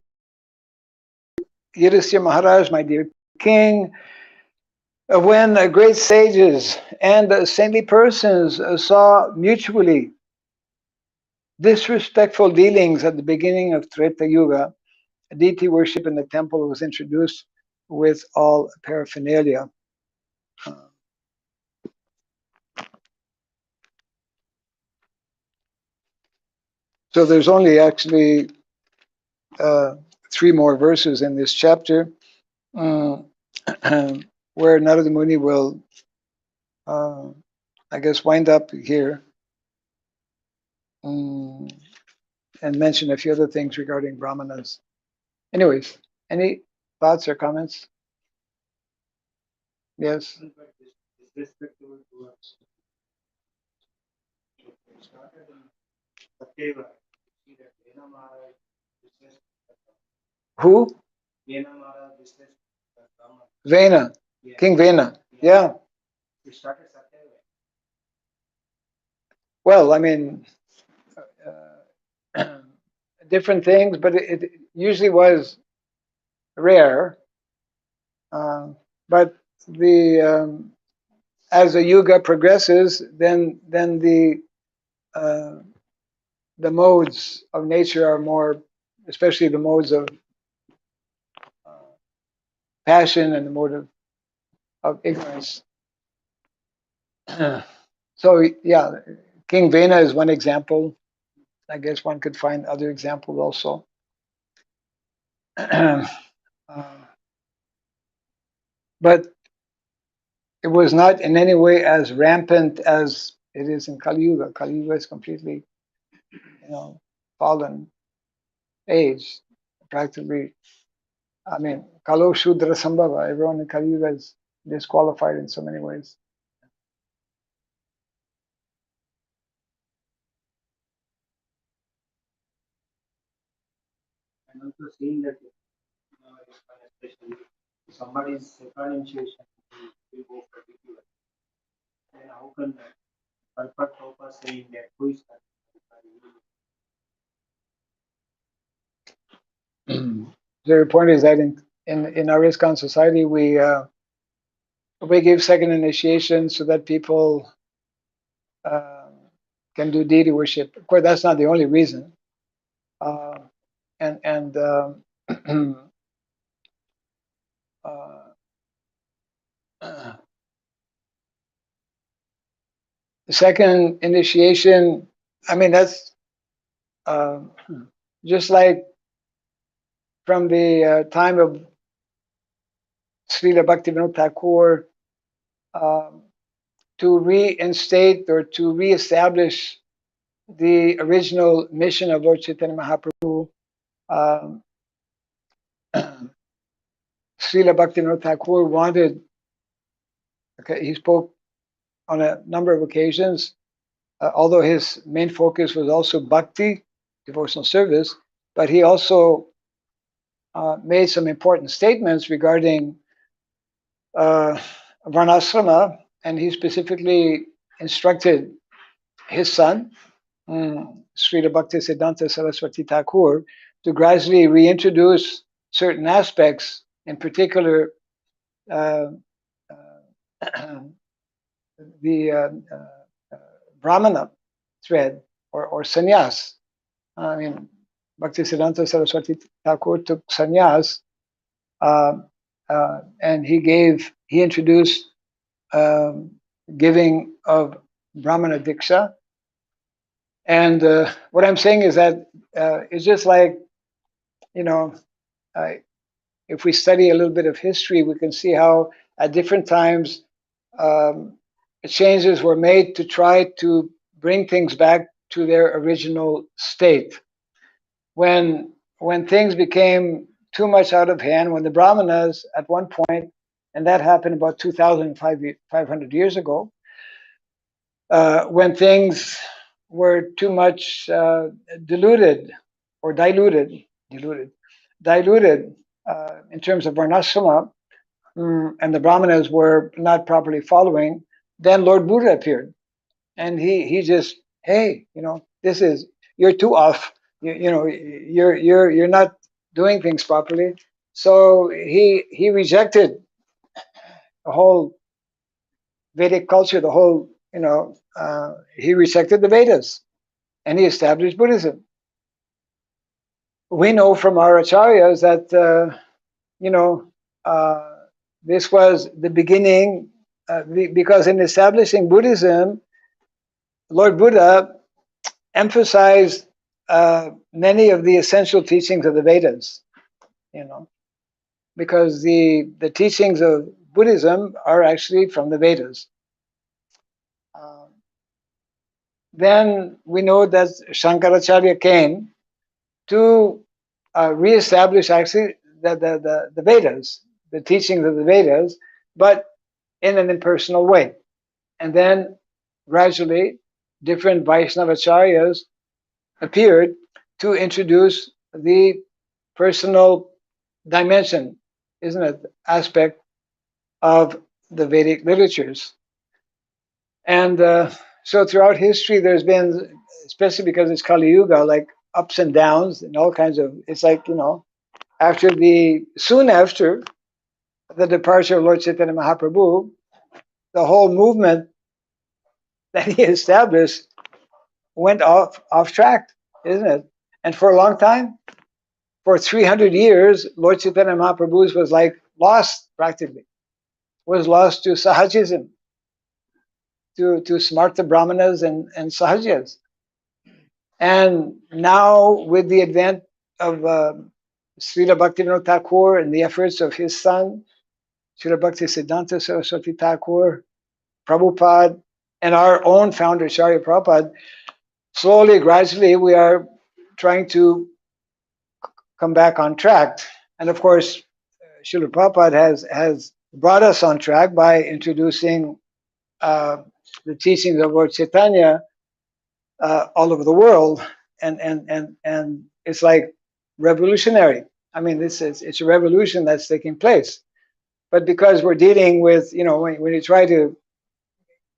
Yudhisthira Maharaj, my dear king, when great sages and saintly persons saw mutually disrespectful dealings at the beginning of Treta Yuga, deity worship in the temple was introduced with all paraphernalia. So there's only actually 3 more verses in this chapter, where Narada Muni will, I guess, wind up here and mention a few other things regarding brahmanas. Anyways, any thoughts or comments? Yes. Who? Vena. King Vena. Yeah. Well, I mean, different things, but it usually was rare. But as the yuga progresses, then the modes of nature are more, especially the modes of passion and the mode of ignorance. So yeah, King Vena is one example. I guess one could find other examples also. But it was not in any way as rampant as it is in Kali Yuga. Kali Yuga is completely, fallen age. Practically, I mean, Kalo Shudra Sambhava. Everyone in Kali Yuga is disqualified in so many ways. And also seeing that especially somebody's second initiation will go particular. Then how can perfect purpose saying that who is So your point is that in our ISKCON society, we give second initiation so that people can do deity worship. Of course, that's not the only reason. And the second initiation, I mean, that's just like from the time of Srila Bhaktivinoda Thakur, to reinstate or to reestablish the original mission of Lord Chaitanya Mahaprabhu. Srila Bhaktivinoda Thakur wanted, he spoke on a number of occasions, although his main focus was also bhakti, devotional service, but he also made some important statements regarding varnasrama, and he specifically instructed his son, Srila Bhaktisiddhanta Saraswati Thakur, to gradually reintroduce certain aspects, in particular uh, the Brahmana thread or sannyas. I mean, Bhaktisiddhanta Saraswati Thakur took sannyas, and he introduced giving of Brahmana Diksha. And what I'm saying is that it's just like, you know, if we study a little bit of history, we can see how at different times um, changes were made to try to bring things back to their original state. When things became too much out of hand, when the Brahmanas at one point, and that happened about 2,500 years ago, when things were too much diluted in terms of varnasrama, and the Brahmanas were not properly following, then Lord Buddha appeared, and he just, hey, this is, you're too off. You're not doing things properly. So he rejected the whole Vedic culture, the whole, he rejected the Vedas, and he established Buddhism. We know from our acharyas that this was the beginning, because in establishing Buddhism, Lord Buddha emphasized many of the essential teachings of the Vedas, because the teachings of Buddhism are actually from the Vedas. Then we know that Shankaracharya came to reestablish actually the Vedas, the teachings of the Vedas, but in an impersonal way. And then gradually different Vaishnavacharyas appeared to introduce the personal dimension, isn't it, aspect of the Vedic literatures. And so throughout history, there's been, especially because it's Kali Yuga, like ups and downs and all kinds of, it's like, soon after the departure of Lord Chaitanya Mahaprabhu, the whole movement that he established went off track, isn't it? And for a long time, for 300 years, Lord Chaitanya Mahaprabhu's was like lost practically, was lost to Sahajism, to Smarta Brahmanas and Sahajas. And now with the advent of Srila Bhaktivinoda Thakur and the efforts of his son, Srila Bhaktisiddhanta Saraswati Thakur, Prabhupada, and our own founder, Acharya Prabhupada, slowly, gradually, we are trying to come back on track. And of course, Srila Prabhupada has brought us on track by introducing the teachings of Lord Chaitanya all over the world, and it's like revolutionary. I mean, it's a revolution that's taking place. But because we're dealing with, when you try to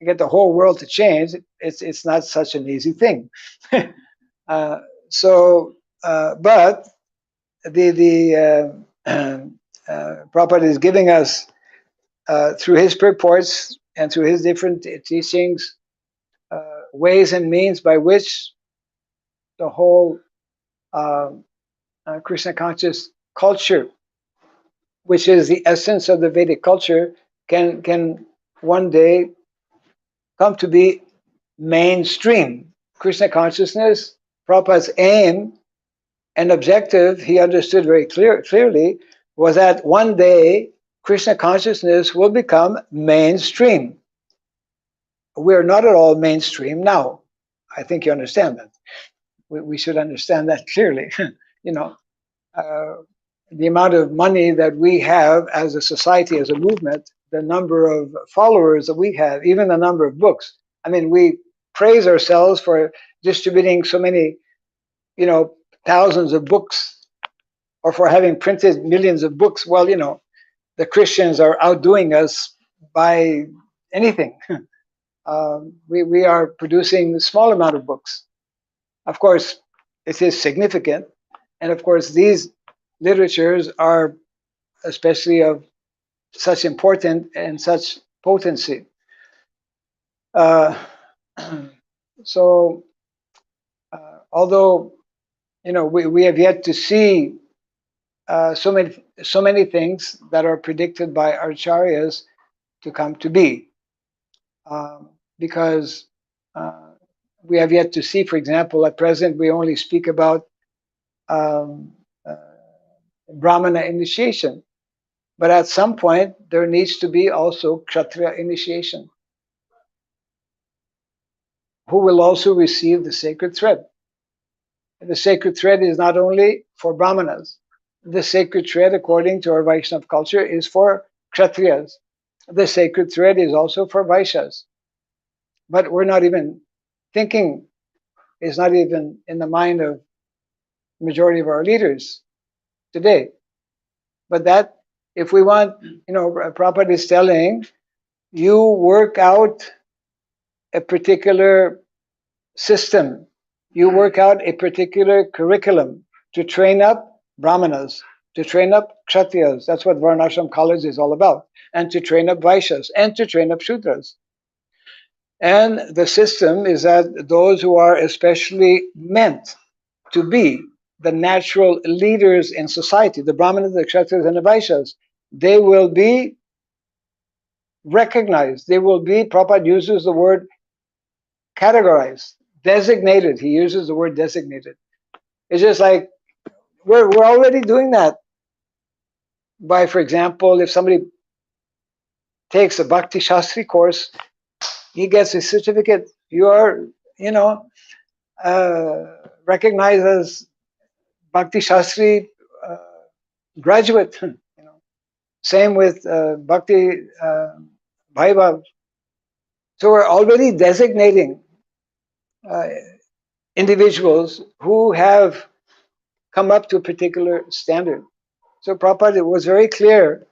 get the whole world to change, it's not such an easy thing. But the Prabhupada is giving us through his purports and through his different teachings ways and means by which the whole Krishna conscious culture, which is the essence of the Vedic culture, can one day come to be mainstream. Krishna consciousness, Prabhupada's aim and objective, he understood very clearly, was that one day Krishna consciousness will become mainstream. We're not at all mainstream now. I think you understand that. We should understand that clearly. The amount of money that we have as a society, as a movement, the number of followers that we have, even the number of books. I mean, we praise ourselves for distributing so many, thousands of books, or for having printed millions of books. Well, the Christians are outdoing us by anything. We are producing a small amount of books. Of course, it is significant, and of course, these literatures are especially of such importance and such potency. Uh, so, although we have yet to see so many things that are predicted by acharyas to come to be, because we have yet to see, for example, at present we only speak about um, uh, Brahmana initiation, but at some point there needs to be also Kshatriya initiation, who will also receive the sacred thread. And the sacred thread is not only for Brahmanas. The sacred thread, according to our Vaishnava culture, is for Kshatriyas. The sacred thread is also for Vaishyas. But we're not even thinking, is not even in the mind of the majority of our leaders today. But that, if we want, Prabhupada is telling, you work out a particular system, you work out a particular curriculum to train up Brahmanas, to train up Kshatriyas. That's what Varnashram College is all about. And to train up Vaishyas, and to train up Shudras. And the system is that those who are especially meant to be the natural leaders in society, the Brahmanas, the Kshatriyas, and the Vaishyas, they will be recognized. They will be, Prabhupada uses the word categorized, designated. He uses the word designated. It's just like we're already doing that by, for example, if somebody takes a Bhakti Shastri course, he gets a certificate. You are, recognized as Bhakti Shastri graduate. Same with Bhakti Bhaiva. So we're already designating individuals who have come up to a particular standard. So Prabhupada was very clear.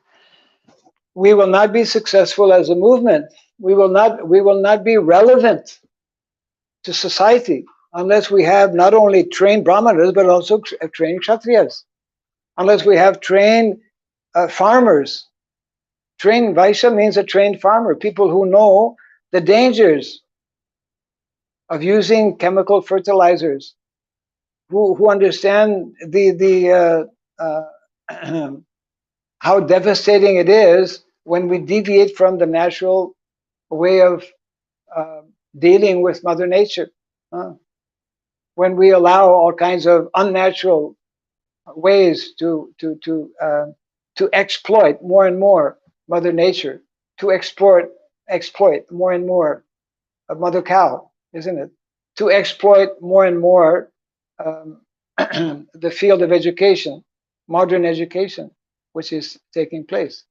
We will not be successful as a movement. We will not be relevant to society unless we have not only trained Brahmanas but also trained Kshatriyas. Unless we have trained farmers. Trained Vaishya means a trained farmer, people who know the dangers of using chemical fertilizers, who understand how devastating it is when we deviate from the natural way of dealing with Mother Nature. When we allow all kinds of unnatural ways to exploit more and more Mother Nature, to exploit more and more of Mother Cow, isn't it? To exploit more and more the field of education, modern education, which is taking place.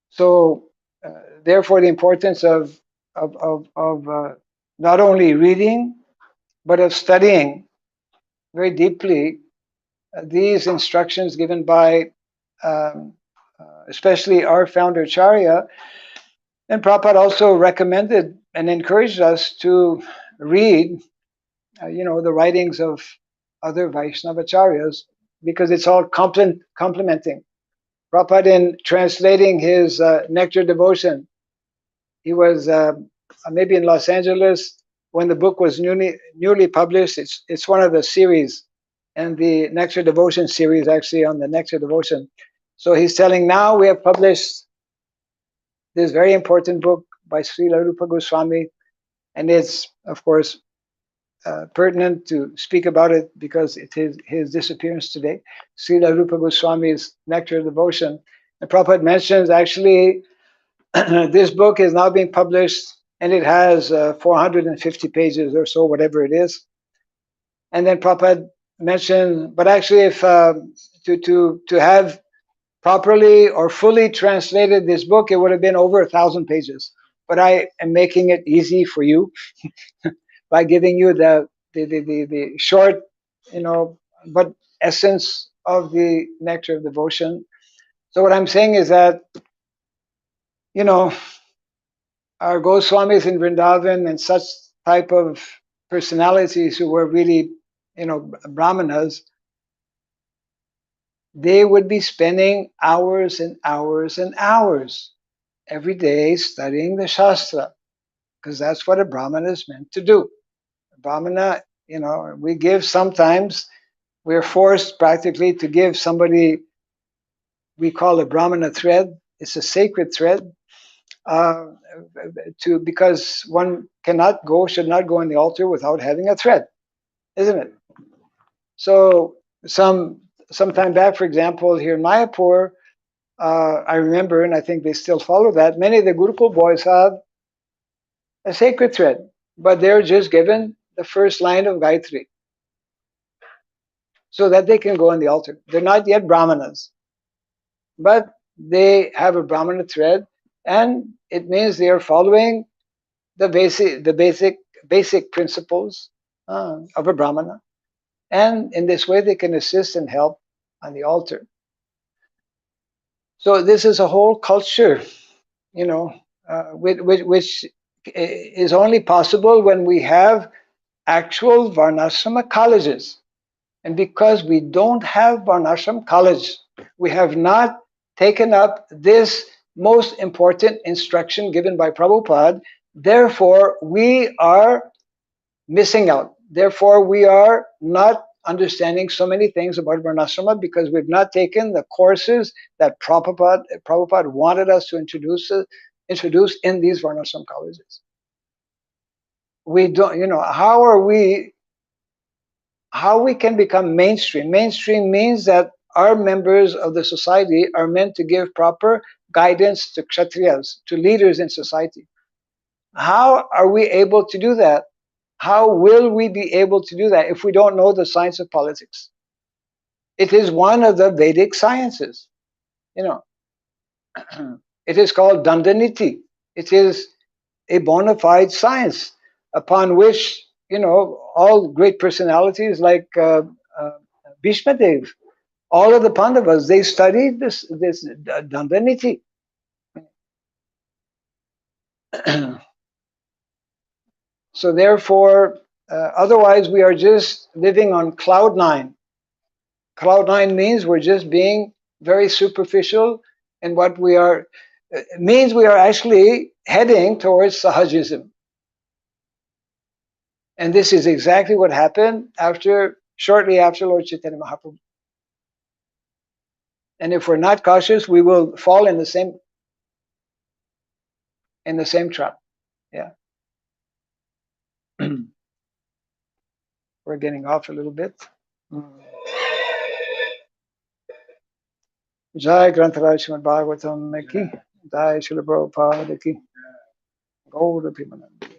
So, therefore, the importance of not only reading but of studying very deeply these instructions given by especially our founder Acharya. And Prabhupada also recommended and encouraged us to read, the writings of other Vaishnava Acharyas, because it's all complementing. Prabhupada, in translating his Nectar Devotion, he was maybe in Los Angeles when the book was newly published. It's one of the series, and the Nectar Devotion series actually on the Nectar Devotion. So he's telling, now we have published this very important book by Srila Rupa Goswami, and it's, of course, pertinent to speak about it because it is his disappearance today. Srila Rupa Goswami's Nectar Devotion. And Prabhupada mentions actually this book is now being published, and it has 450 pages or so, whatever it is. And then Prabhupada mentioned, but actually, if to have properly or fully translated this book, it would have been over 1,000 pages. But I am making it easy for you by giving you the short, but essence of the Nectar of Devotion. So what I'm saying is that You know, our Goswamis in Vrindavan and such type of personalities who were really, brahmanas, they would be spending hours and hours and hours every day studying the Shastra, because that's what a Brahmana is meant to do. A Brahmana, we give sometimes, we're forced practically to give somebody, we call a Brahmana thread, it's a sacred thread, uh, because one should not go on the altar without having a thread, isn't it? So some time back, for example, here in Mayapur, I remember, and I think they still follow that, many of the Gurukul boys have a sacred thread, but they're just given the first line of Gayatri so that they can go on the altar. They're not yet Brahmanas, but they have a Brahmana thread, and it means they are following the basic principles of a Brahmana, and in this way they can assist and help on the altar. So this is a whole culture, which is only possible when we have actual Varnasrama colleges. And because we don't have Varnashram college, we have not taken up this most important instruction given by Prabhupada. Therefore, we are missing out. Therefore, we are not understanding so many things about Varnasrama because we've not taken the courses that Prabhupada wanted us to introduce in these Varnashram colleges. We don't, how we can become mainstream. Mainstream means that our members of the society are meant to give proper guidance to kshatriyas, to leaders in society. How are we able to do that? How will we be able to do that if we don't know the science of politics? It is one of the Vedic sciences. It is called Dandaniti. It is a bona fide science upon which, all great personalities like Bhishma Dev, all of the Pandavas, they studied this Dandaniti. So therefore, otherwise we are just living on cloud nine. Cloud nine means we're just being very superficial, and what we are means we are actually heading towards Sahajism. And this is exactly what happened shortly after Lord Chaitanya Mahaprabhu. And if we're not cautious, we will fall in the same trap. Yeah. We're getting off a little bit. Jai Grantaraj Srimad Bhagavatam ki, Jai Srila Prabhupada ki, Gaura Bhimanandi.